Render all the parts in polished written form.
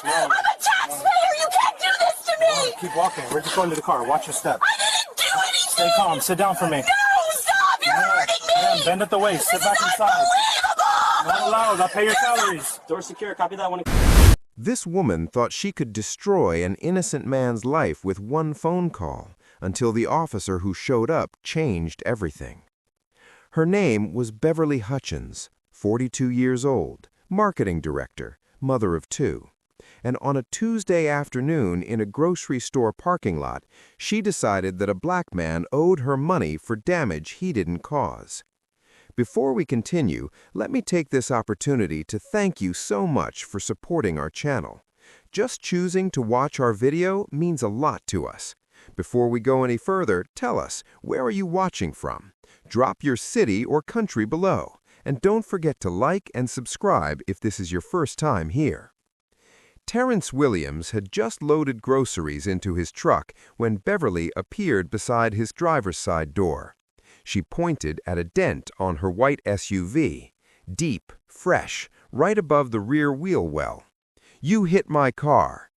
I'm a taxpayer! You can't do this to me! Keep walking. We're just going to the car. Watch your step. I didn't do anything! Stay calm. Sit down for me. No! Stop! You're hurting me! Ma'am, bend at the waist. Sit back inside. Unbelievable! Not allowed. I'll pay your calories. Door secure. Copy that one. This woman thought she could destroy an innocent man's life with one phone call until the officer who showed up changed everything. Her name was Beverly Hutchins, 42 years old, marketing director, mother of 2. And on a Tuesday afternoon in a grocery store parking lot, she decided that a black man owed her money for damage he didn't cause. Before we continue, let me take this opportunity to thank you so much for supporting our channel. Just choosing to watch our video means a lot to us. Before we go any further, tell us, where are you watching from? Drop your city or country below. And don't forget to like and subscribe if this is your first time here. Terrence Williams had just loaded groceries into his truck when Beverly appeared beside his driver's side door. She pointed at a dent on her white SUV, deep, fresh, right above the rear wheel well. "You hit my car."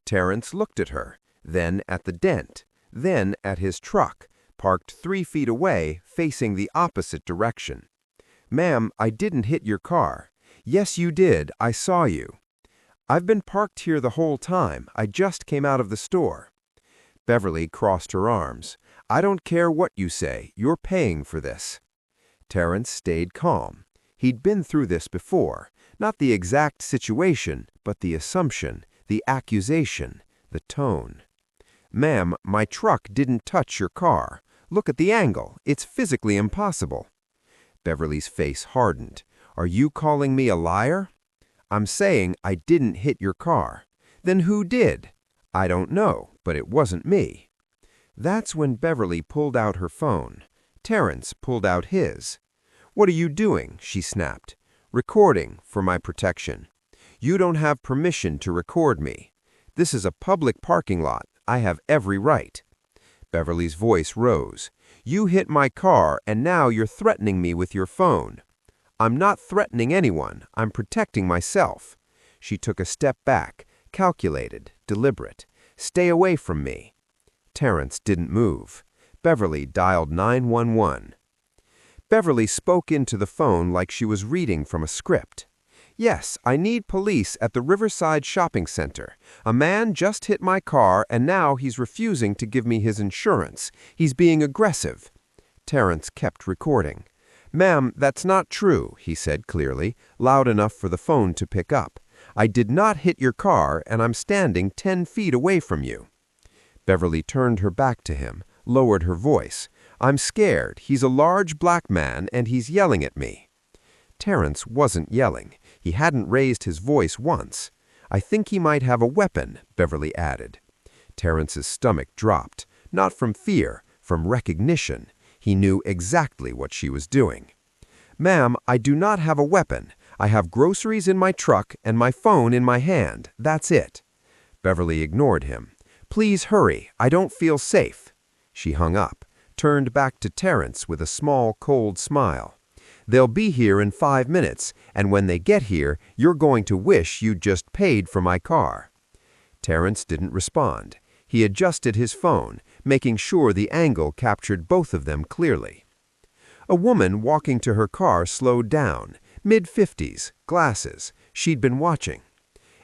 Terrence looked at her, then at the dent, then at his truck, parked 3 feet away, facing the opposite direction. "Ma'am, I didn't hit your car." "Yes, you did. I saw you." "I've been parked here the whole time. I just came out of the store." Beverly crossed her arms. "I don't care what you say. You're paying for this." Terrence stayed calm. He'd been through this before. Not the exact situation, but the assumption, the accusation, the tone. "Ma'am, my truck didn't touch your car. Look at the angle. It's physically impossible." Beverly's face hardened. "Are you calling me a liar?" "I'm saying I didn't hit your car." "Then who did?" "I don't know, but it wasn't me." That's when Beverly pulled out her phone. Terrence pulled out his. "What are you doing?" she snapped. "Recording, for my protection." "You don't have permission to record me. This is a public parking lot. I have every right." Beverly's voice rose. "You hit my car, and now you're threatening me with your phone." "I'm not threatening anyone. I'm protecting myself." She took a step back, calculated, deliberate. "Stay away from me." Terrence didn't move. Beverly dialed 911. Beverly spoke into the phone like she was reading from a script. "Yes, I need police at the Riverside Shopping Center. A man just hit my car, and now he's refusing to give me his insurance. He's being aggressive." Terrence kept recording. "Ma'am, that's not true," he said clearly, loud enough for the phone to pick up. "I did not hit your car, and I'm standing 10 feet away from you." Beverly turned her back to him, lowered her voice. "I'm scared. He's a large black man, and he's yelling at me." Terrence wasn't yelling. He hadn't raised his voice once. "I think he might have a weapon," Beverly added. Terrence's stomach dropped, not from fear, from recognition. He knew exactly what she was doing. "Ma'am, I do not have a weapon. I have groceries in my truck and my phone in my hand. That's it." Beverly ignored him. "Please hurry. I don't feel safe." She hung up, turned back to Terrence with a small, cold smile. "They'll be here in 5 minutes, and when they get here, you're going to wish you'd just paid for my car." Terrence didn't respond. He adjusted his phone, making sure the angle captured both of them clearly. A woman walking to her car slowed down, mid-50s, glasses. She'd been watching.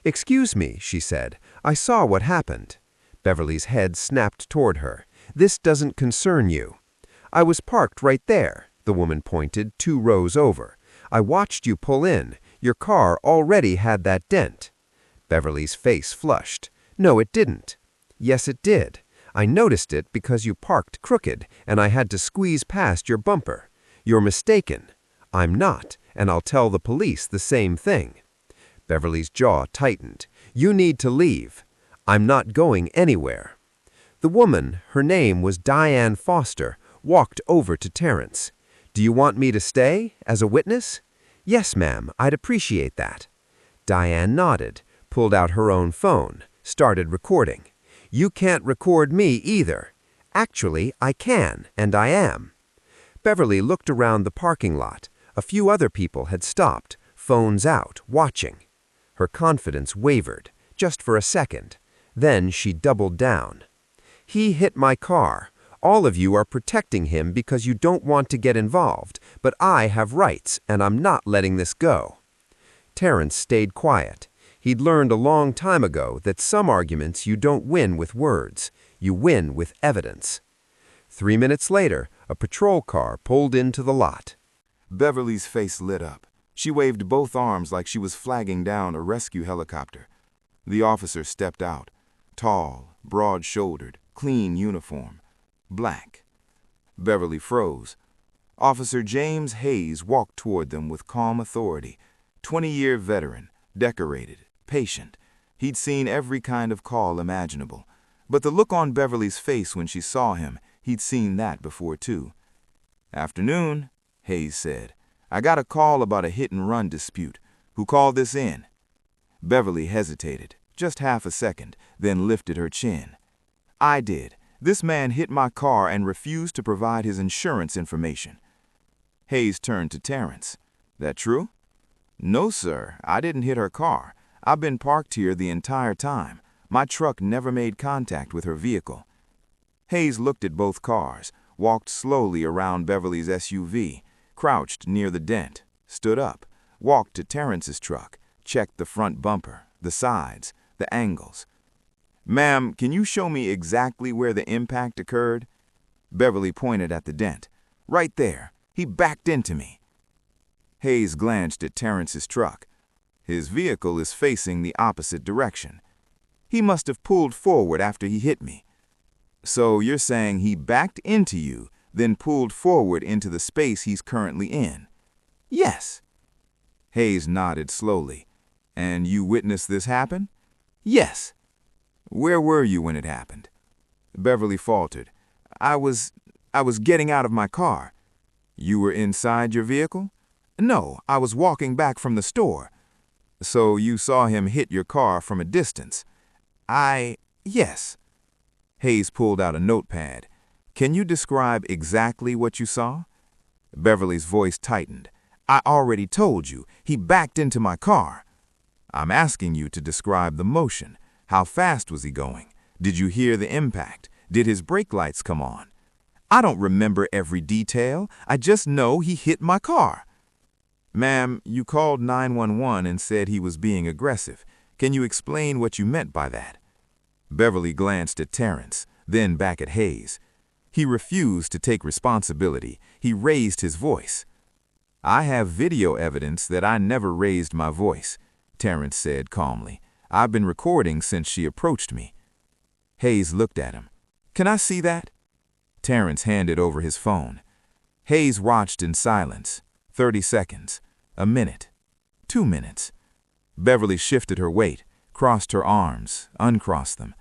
"Excuse me," she said. "I saw what happened." Beverly's head snapped toward her. "This doesn't concern you." "I was parked right there," the woman pointed 2 rows over. "I watched you pull in. Your car already had that dent." Beverly's face flushed. "No, it didn't." "Yes, it did. I noticed it because you parked crooked, and I had to squeeze past your bumper. You're mistaken." "I'm not, and I'll tell the police the same thing." Beverly's jaw tightened. "You need to leave." "I'm not going anywhere." The woman, her name was Diane Foster, walked over to Terrence. "Do you want me to stay, as a witness?" "Yes, ma'am, I'd appreciate that." Diane nodded, pulled out her own phone, started recording. "You can't record me either." "Actually, I can, and I am." Beverly looked around the parking lot. A few other people had stopped, phones out, watching. Her confidence wavered, just for a second. Then she doubled down. "He hit my car. All of you are protecting him because you don't want to get involved, but I have rights, and I'm not letting this go." Terrence stayed quiet. He'd learned a long time ago that some arguments you don't win with words, you win with evidence. 3 minutes later, a patrol car pulled into the lot. Beverly's face lit up. She waved both arms like she was flagging down a rescue helicopter. The officer stepped out, tall, broad-shouldered, clean uniform, black. Beverly froze. Officer James Hayes walked toward them with calm authority. 20-year veteran, decorated, patient. He'd seen every kind of call imaginable. But the look on Beverly's face when she saw him, he'd seen that before too. "Afternoon," Hayes said. "I got a call about a hit-and-run dispute. Who called this in?" Beverly hesitated, just half a second, then lifted her chin. "I did. This man hit my car and refused to provide his insurance information." Hayes turned to Terrence. "That true?" "No, sir. I didn't hit her car. I've been parked here the entire time. My truck never made contact with her vehicle." Hayes looked at both cars, walked slowly around Beverly's SUV, crouched near the dent, stood up, walked to Terrence's truck, checked the front bumper, the sides, the angles. "Ma'am, can you show me exactly where the impact occurred?" Beverly pointed at the dent. "Right there. He backed into me." Hayes glanced at Terrence's truck. "His vehicle is facing the opposite direction. He must have pulled forward after he hit me." "So you're saying he backed into you, then pulled forward into the space he's currently in?" "Yes." Hayes nodded slowly. "And you witnessed this happen?" "Yes." "Where were you when it happened?" Beverly faltered. I was getting out of my car." "You were inside your vehicle?" "No, I was walking back from the store." "So you saw him hit your car from a distance?" Yes." Hayes pulled out a notepad. "Can you describe exactly what you saw?" Beverly's voice tightened. "I already told you. He backed into my car." "I'm asking you to describe the motion. How fast was he going? Did you hear the impact? Did his brake lights come on?" "I don't remember every detail. I just know he hit my car." "Ma'am, you called 911 and said he was being aggressive. Can you explain what you meant by that?" Beverly glanced at Terrence, then back at Hayes. He refused to take responsibility. He raised his voice. "I have video evidence that I never raised my voice," Terrence said calmly. "I've been recording since she approached me." Hayes looked at him. "Can I see that?" Terrence handed over his phone. Hayes watched in silence. 30 seconds. A minute. 2 minutes. Beverly shifted her weight, crossed her arms, uncrossed them.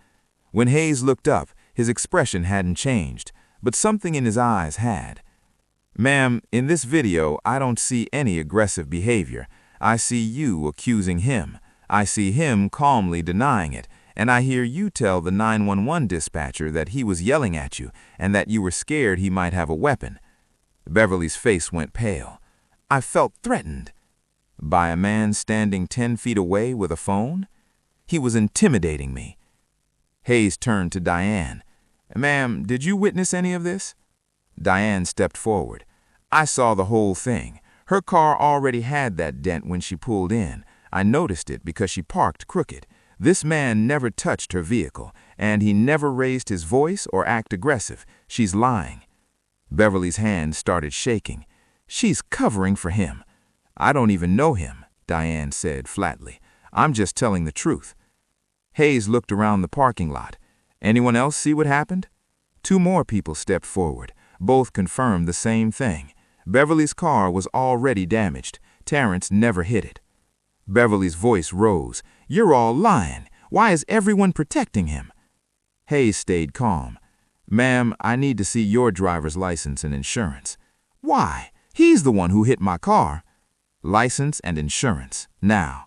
When Hayes looked up, his expression hadn't changed, but something in his eyes had. "Ma'am, in this video, I don't see any aggressive behavior. I see you accusing him. I see him calmly denying it, and I hear you tell the 911 dispatcher that he was yelling at you and that you were scared he might have a weapon." Beverly's face went pale. "I felt threatened." By a man standing 10 feet away with a phone? He was intimidating me. Hayes turned to Diane. "Ma'am, did you witness any of this?" Diane stepped forward. "I saw the whole thing. Her car already had that dent when she pulled in. I noticed it because she parked crooked. This man never touched her vehicle, and he never raised his voice or acted aggressive. She's lying." Beverly's hand started shaking. "She's covering for him." "I don't even know him," Diane said flatly. "I'm just telling the truth." Hayes looked around the parking lot. "Anyone else see what happened?" 2 more people stepped forward. Both confirmed the same thing. Beverly's car was already damaged. Terrence never hit it. Beverly's voice rose. "You're all lying. Why is everyone protecting him?" Hayes stayed calm. "Ma'am, I need to see your driver's license and insurance." "Why? He's the one who hit my car." "License and insurance, now."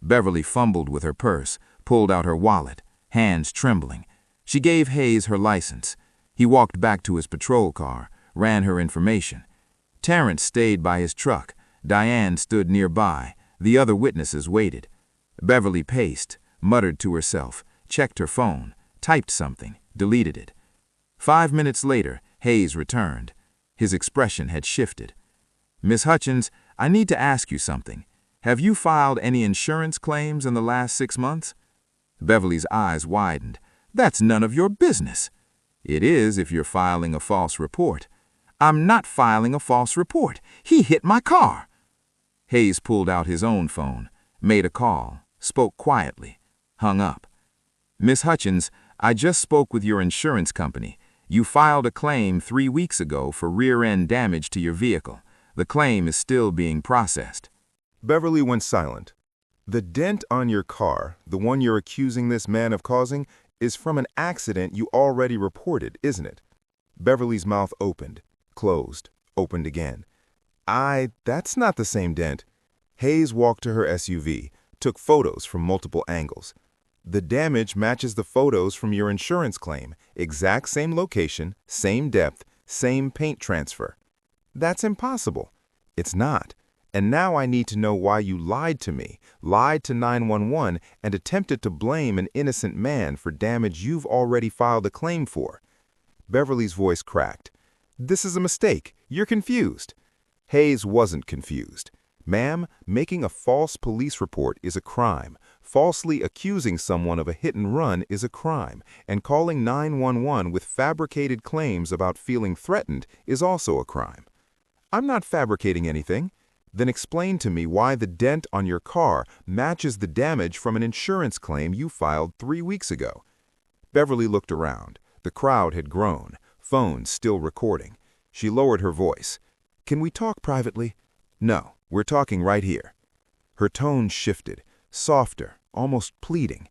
Beverly fumbled with her purse, pulled out her wallet, hands trembling. She gave Hayes her license. He walked back to his patrol car, ran her information. Terrence stayed by his truck. Diane stood nearby. The other witnesses waited. Beverly paced, muttered to herself, checked her phone, typed something, deleted it. 5 minutes later, Hayes returned. His expression had shifted. "Miss Hutchins, I need to ask you something. Have you filed any insurance claims in the last 6 months?" Beverly's eyes widened. "That's none of your business." "It is if you're filing a false report." "I'm not filing a false report. He hit my car." Hayes pulled out his own phone, made a call, spoke quietly, hung up. "Miss Hutchins, I just spoke with your insurance company. You filed a claim 3 weeks ago for rear-end damage to your vehicle. The claim is still being processed." Beverly went silent. The dent on your car, the one you're accusing this man of causing, is from an accident you already reported, isn't it? Beverly's mouth opened, closed, opened again. That's not the same dent. Hayes walked to her SUV, took photos from multiple angles. The damage matches the photos from your insurance claim. Exact same location, same depth, same paint transfer. That's impossible. It's not. And now I need to know why you lied to me, lied to 911, and attempted to blame an innocent man for damage you've already filed a claim for. Beverly's voice cracked. "This is a mistake. You're confused." Hayes wasn't confused. "Ma'am, making a false police report is a crime. Falsely accusing someone of a hit and run is a crime. And calling 911 with fabricated claims about feeling threatened is also a crime." "I'm not fabricating anything." "Then explain to me why the dent on your car matches the damage from an insurance claim you filed 3 weeks ago." Beverly looked around. The crowd had grown, phones still recording. She lowered her voice. "Can we talk privately?" "No, we're talking right here." Her tone shifted, softer, almost pleading.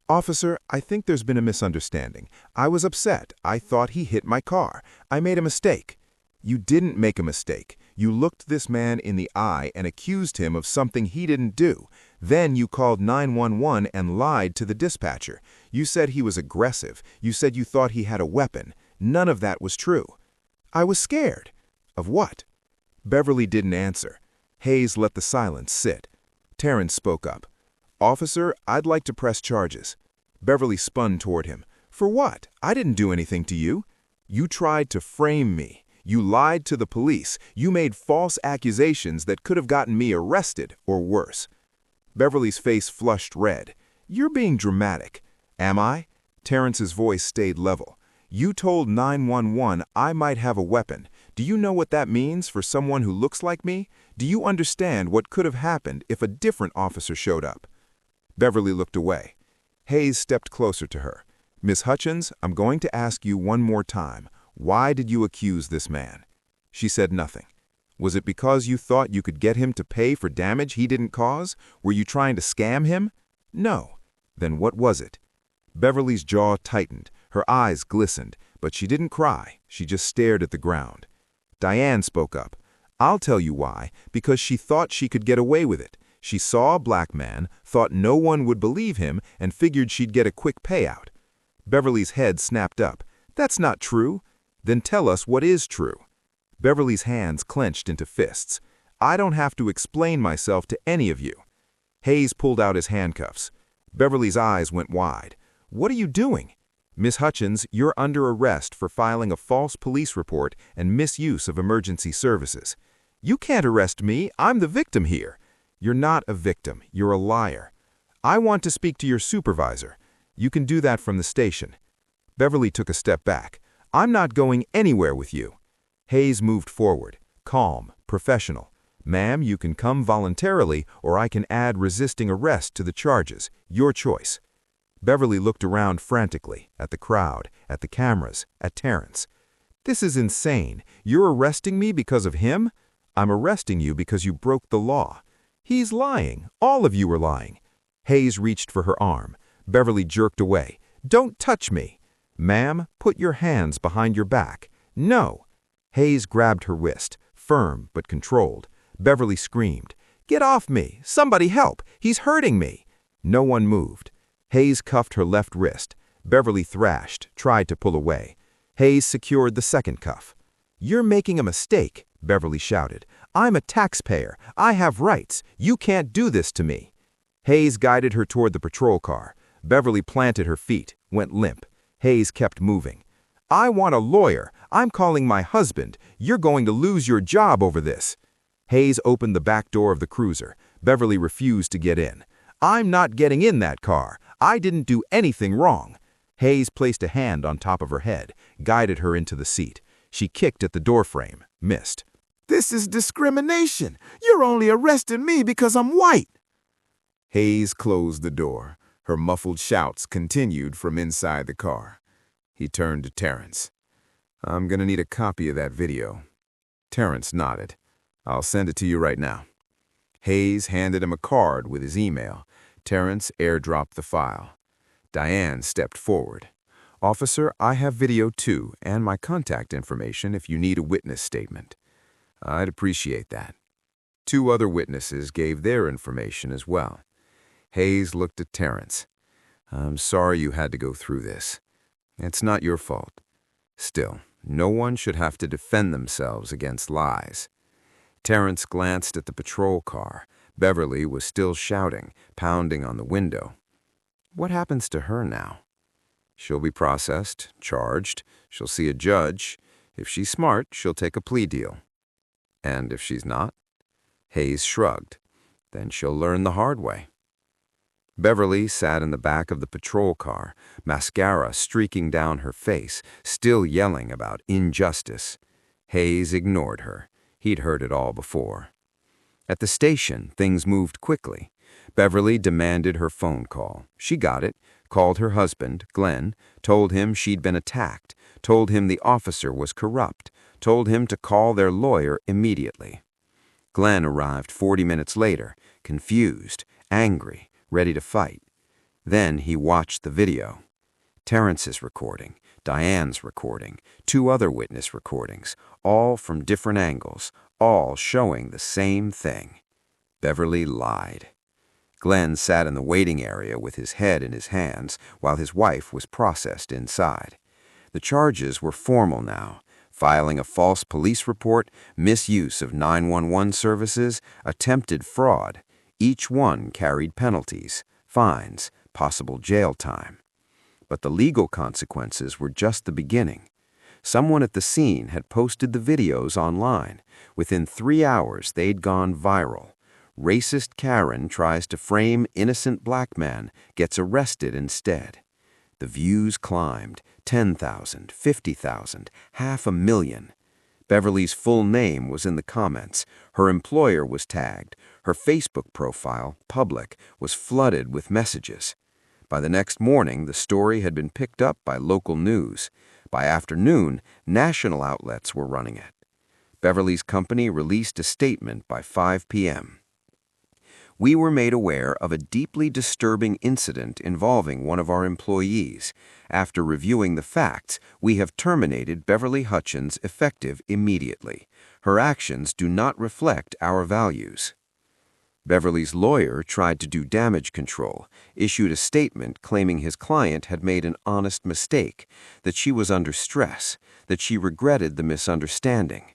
"Officer, I think there's been a misunderstanding. I was upset. I thought he hit my car. I made a mistake." "You didn't make a mistake. You looked this man in the eye and accused him of something he didn't do. Then you called 911 and lied to the dispatcher. You said he was aggressive. You said you thought he had a weapon. None of that was true." "I was scared." "Of what?" Beverly didn't answer. Hayes let the silence sit. Terrence spoke up. "Officer, I'd like to press charges." Beverly spun toward him. "For what? I didn't do anything to you." "You tried to frame me. You lied to the police. You made false accusations that could have gotten me arrested or worse." Beverly's face flushed red. "You're being dramatic." "Am I?" Terrence's voice stayed level. "You told 911 I might have a weapon. Do you know what that means for someone who looks like me? Do you understand what could have happened if a different officer showed up?" Beverly looked away. Hayes stepped closer to her. "Miss Hutchins, I'm going to ask you one more time. Why did you accuse this man?" She said nothing. "Was it because you thought you could get him to pay for damage he didn't cause? Were you trying to scam him?" "No." "Then what was it?" Beverly's jaw tightened. Her eyes glistened, but she didn't cry. She just stared at the ground. Diane spoke up. "I'll tell you why. Because she thought she could get away with it. She saw a black man, thought no one would believe him, and figured she'd get a quick payout." Beverly's head snapped up. "That's not true." "Then tell us what is true." Beverly's hands clenched into fists. "I don't have to explain myself to any of you." Hayes pulled out his handcuffs. Beverly's eyes went wide. "What are you doing?" "Miss Hutchins, you're under arrest for filing a false police report and misuse of emergency services." "You can't arrest me. I'm the victim here." "You're not a victim. You're a liar." "I want to speak to your supervisor." "You can do that from the station." Beverly took a step back. "I'm not going anywhere with you." Hayes moved forward, calm, professional. "Ma'am, you can come voluntarily, or I can add resisting arrest to the charges. Your choice." Beverly looked around frantically, at the crowd, at the cameras, at Terrence. "This is insane. You're arresting me because of him?" "I'm arresting you because you broke the law." "He's lying. All of you are lying." Hayes reached for her arm. Beverly jerked away. "Don't touch me." "Ma'am, put your hands behind your back." "No." Hayes grabbed her wrist, firm but controlled. Beverly screamed. "Get off me! Somebody help! He's hurting me!" No one moved. Hayes cuffed her left wrist. Beverly thrashed, tried to pull away. Hayes secured the second cuff. "You're making a mistake," Beverly shouted. "I'm a taxpayer. I have rights. You can't do this to me." Hayes guided her toward the patrol car. Beverly planted her feet, went limp. Hayes kept moving. "I want a lawyer. I'm calling my husband. You're going to lose your job over this." Hayes opened the back door of the cruiser. Beverly refused to get in. "I'm not getting in that car. I didn't do anything wrong." Hayes placed a hand on top of her head, guided her into the seat. She kicked at the doorframe, missed. "This is discrimination. You're only arresting me because I'm white." Hayes closed the door. Her muffled shouts continued from inside the car. He turned to Terrence. "I'm gonna need a copy of that video." Terrence nodded. "I'll send it to you right now." Hayes handed him a card with his email. Terrence airdropped the file. Diane stepped forward. "Officer, I have video too, and my contact information if you need a witness statement." "I'd appreciate that." 2 other witnesses gave their information as well. Hayes looked at Terrence. "I'm sorry you had to go through this. It's not your fault. Still, no one should have to defend themselves against lies." Terrence glanced at the patrol car. Beverly was still shouting, pounding on the window. What happens to her now? She'll be processed, charged. She'll see a judge. If she's smart, she'll take a plea deal. And if she's not? Hayes shrugged. Then she'll learn the hard way. Beverly sat in the back of the patrol car, mascara streaking down her face, still yelling about injustice. Hayes ignored her. He'd heard it all before. At the station, things moved quickly. Beverly demanded her phone call. She got it, called her husband, Glenn, told him she'd been attacked, told him the officer was corrupt, told him to call their lawyer immediately. Glenn arrived 40 minutes later, confused, angry, ready to fight. Then he watched the video. Terrence's recording, Diane's recording, 2 other witness recordings, all from different angles, all showing the same thing. Beverly lied. Glenn sat in the waiting area with his head in his hands while his wife was processed inside. The charges were formal now: filing a false police report, misuse of 911 services, attempted fraud. Each one carried penalties, fines, possible jail time. But the legal consequences were just the beginning. Someone at the scene had posted the videos online. Within 3 hours, they'd gone viral. Racist Karen tries to frame innocent black man, gets arrested instead. The views climbed, 10,000, 50,000, 500,000. Beverly's full name was in the comments. Her employer was tagged. Her Facebook profile, public, was flooded with messages. By the next morning, the story had been picked up by local news. By afternoon, national outlets were running it. Beverly's company released a statement by 5 p.m. "We were made aware of a deeply disturbing incident involving one of our employees. After reviewing the facts, we have terminated Beverly Hutchins effective immediately. Her actions do not reflect our values." Beverly's lawyer tried to do damage control, issued a statement claiming his client had made an honest mistake, that she was under stress, that she regretted the misunderstanding.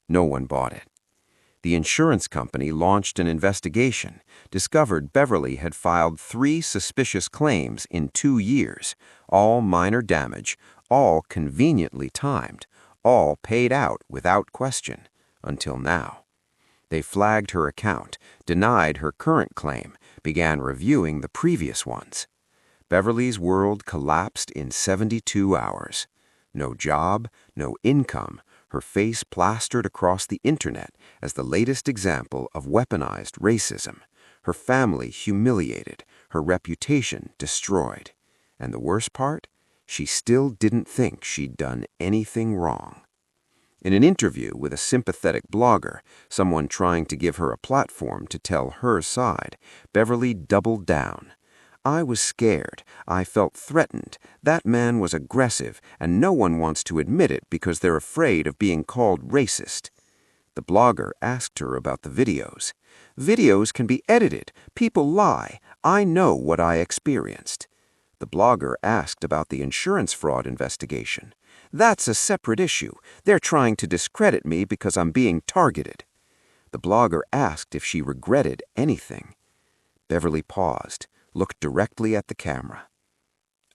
No one bought it. The insurance company launched an investigation, discovered Beverly had filed 3 suspicious claims in 2 years, all minor damage, all conveniently timed, all paid out without question, until now. They flagged her account, denied her current claim, began reviewing the previous ones. Beverly's world collapsed in 72 hours. No job, no income, her face plastered across the internet as the latest example of weaponized racism, her family humiliated, her reputation destroyed. And the worst part? She still didn't think she'd done anything wrong. In an interview with a sympathetic blogger, someone trying to give her a platform to tell her side, Beverly doubled down. "I was scared. I felt threatened. That man was aggressive, and no one wants to admit it because they're afraid of being called racist." The blogger asked her about the videos. "Videos can be edited. People lie. I know what I experienced." The blogger asked about the insurance fraud investigation. "That's a separate issue. They're trying to discredit me because I'm being targeted." The blogger asked if she regretted anything. Beverly paused, looked directly at the camera.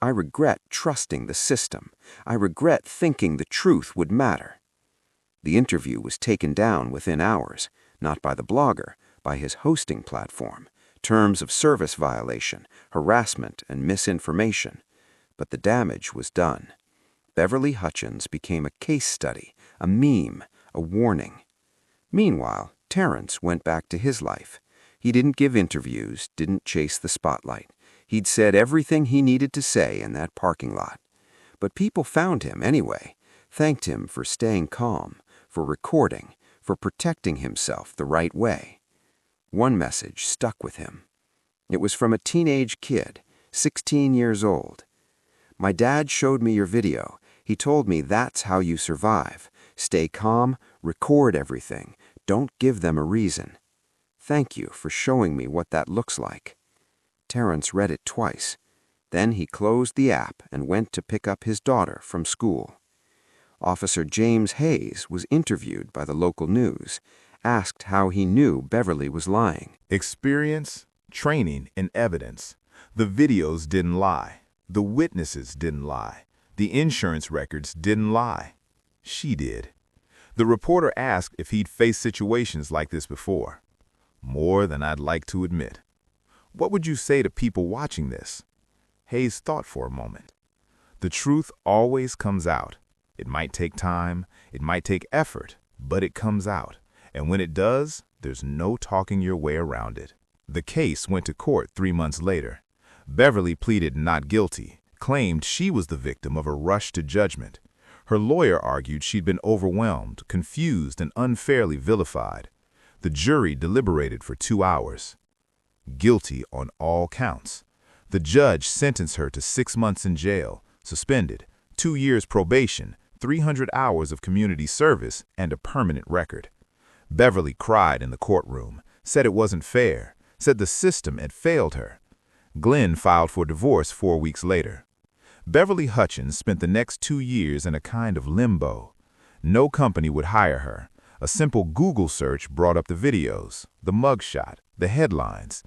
I regret trusting the system. I regret thinking the truth would matter." The interview was taken down within hours, not by the blogger, by his hosting platform. Terms of service violation, harassment, and misinformation. But the damage was done. Beverly Hutchins became a case study, a meme, a warning. Meanwhile, Terrence went back to his life. He didn't give interviews, didn't chase the spotlight. He'd said everything he needed to say in that parking lot. But people found him anyway, thanked him for staying calm, for recording, for protecting himself the right way. One message stuck with him. It was from a teenage kid, 16 years old. "My dad showed me your video. He told me that's how you survive. Stay calm, record everything. Don't give them a reason. Thank you for showing me what that looks like." Terrence read it twice. Then he closed the app and went to pick up his daughter from school. Officer James Hayes was interviewed by the local news, asked how he knew Beverly was lying. Experience, training, and evidence. The videos didn't lie. The witnesses didn't lie. The insurance records didn't lie. She did. The reporter asked if he'd faced situations like this before. "More than I'd like to admit." "What would you say to people watching this?" Hayes thought for a moment. "The truth always comes out. It might take time, it might take effort, but it comes out. And when it does, there's no talking your way around it." The case went to court 3 months later. Beverly pleaded not guilty, claimed she was the victim of a rush to judgment. Her lawyer argued she'd been overwhelmed, confused, and unfairly vilified. The jury deliberated for 2 hours. Guilty on all counts. The judge sentenced her to 6 months in jail, suspended, 2 years probation, 300 hours of community service, and a permanent record. Beverly cried in the courtroom, said it wasn't fair, said the system had failed her. Glenn filed for divorce 4 weeks later. Beverly Hutchins spent the next 2 years in a kind of limbo. No company would hire her. A simple Google search brought up the videos, the mugshot, the headlines.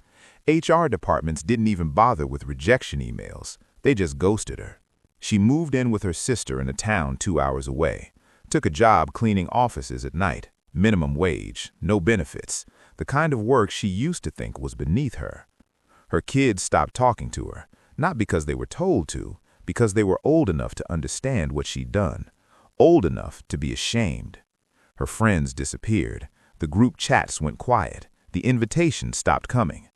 HR departments didn't even bother with rejection emails. They just ghosted her. She moved in with her sister in a town 2 hours away. Took a job cleaning offices at night. Minimum wage, no benefits. The kind of work she used to think was beneath her. Her kids stopped talking to her, not because they were told to, because they were old enough to understand what she'd done, old enough to be ashamed. Her friends disappeared. The group chats went quiet. The invitations stopped coming.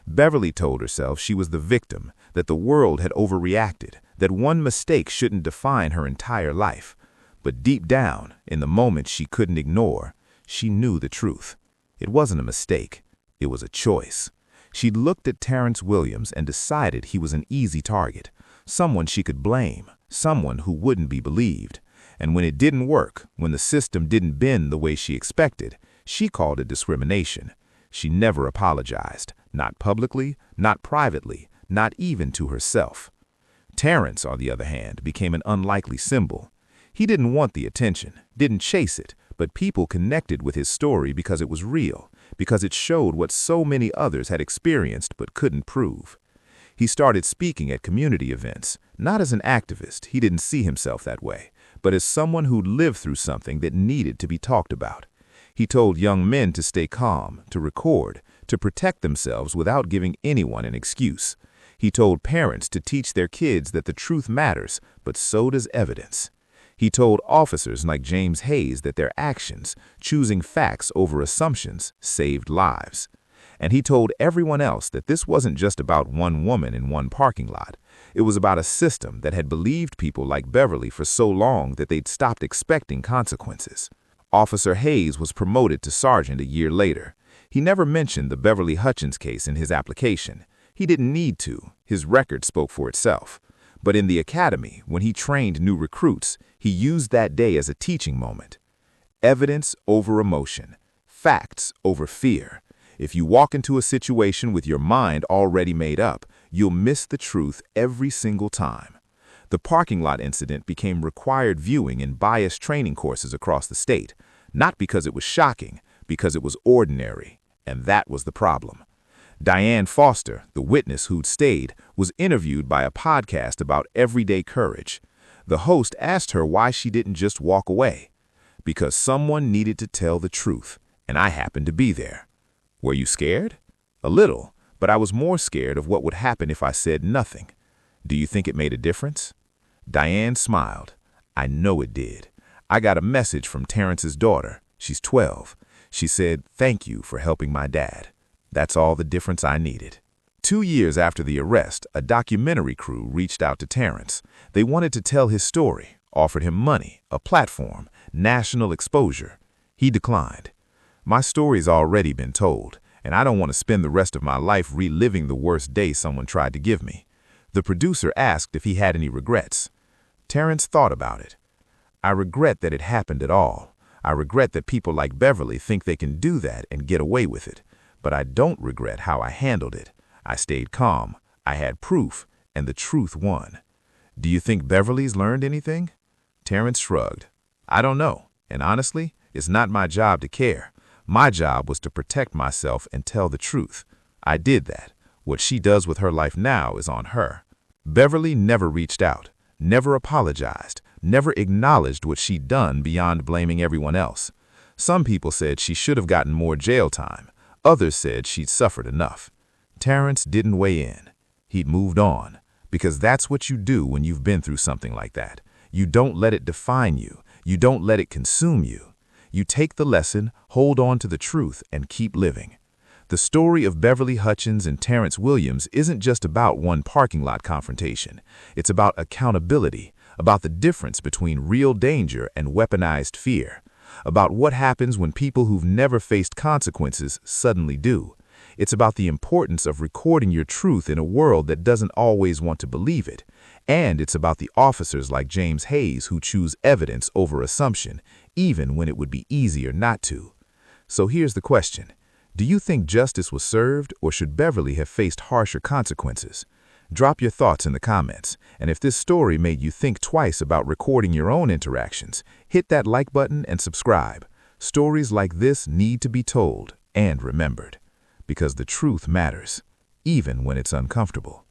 Beverly told herself she was the victim, that the world had overreacted, that one mistake shouldn't define her entire life. But deep down, in the moments she couldn't ignore, she knew the truth. It wasn't a mistake. It was a choice. She'd looked at Terrence Williams and decided he was an easy target, someone she could blame, someone who wouldn't be believed. And when it didn't work, when the system didn't bend the way she expected, she called it discrimination. She never apologized, not publicly, not privately, not even to herself. Terrence, on the other hand, became an unlikely symbol. He didn't want the attention, didn't chase it, but people connected with his story because it was real, because it showed what so many others had experienced but couldn't prove. He started speaking at community events, not as an activist, he didn't see himself that way, but as someone who'd lived through something that needed to be talked about. He told young men to stay calm, to record, to protect themselves without giving anyone an excuse. He told parents to teach their kids that the truth matters, but so does evidence. He told officers like James Hayes that their actions, choosing facts over assumptions, saved lives. And he told everyone else that this wasn't just about one woman in one parking lot. It was about a system that had believed people like Beverly for so long that they'd stopped expecting consequences. Officer Hayes was promoted to sergeant a year later. He never mentioned the Beverly Hutchins case in his application. He didn't need to. His record spoke for itself. But in the academy, when he trained new recruits, he used that day as a teaching moment. Evidence over emotion. Facts over fear. If you walk into a situation with your mind already made up, you'll miss the truth every single time. The parking lot incident became required viewing in bias training courses across the state, not because it was shocking, because it was ordinary, and that was the problem. Diane Foster, the witness who'd stayed, was interviewed by a podcast about everyday courage. The host asked her why she didn't just walk away. Because someone needed to tell the truth, and I happened to be there. Were you scared? A little, but I was more scared of what would happen if I said nothing. Do you think it made a difference? Diane smiled. I know it did. I got a message from Terrence's daughter. She's 12. She said, "Thank you for helping my dad." That's all the difference I needed. 2 years after the arrest, a documentary crew reached out to Terrence. They wanted to tell his story, offered him money, a platform, national exposure. He declined. My story's already been told, and I don't want to spend the rest of my life reliving the worst day someone tried to give me. The producer asked if he had any regrets. Terrence thought about it. I regret that it happened at all. I regret that people like Beverly think they can do that and get away with it. But I don't regret how I handled it. I stayed calm, I had proof, and the truth won. Do you think Beverly's learned anything? Terrence shrugged. I don't know, and honestly, it's not my job to care. My job was to protect myself and tell the truth. I did that. What she does with her life now is on her. Beverly never reached out, never apologized, never acknowledged what she'd done beyond blaming everyone else. Some people said she should have gotten more jail time. Others said she'd suffered enough. Terrence didn't weigh in. He'd moved on, because that's what you do when you've been through something like that. You don't let it define you. You don't let it consume you. You take the lesson, hold on to the truth, and keep living. The story of Beverly Hutchins and Terrence Williams isn't just about one parking lot confrontation. It's about accountability, about the difference between real danger and weaponized fear, about what happens when people who've never faced consequences suddenly do. It's about the importance of recording your truth in a world that doesn't always want to believe it. And it's about the officers like James Hayes who choose evidence over assumption, even when it would be easier not to. So here's the question. Do you think justice was served, or should Beverly have faced harsher consequences? Drop your thoughts in the comments, and if this story made you think twice about recording your own interactions, hit that like button and subscribe. Stories like this need to be told and remembered, because the truth matters, even when it's uncomfortable.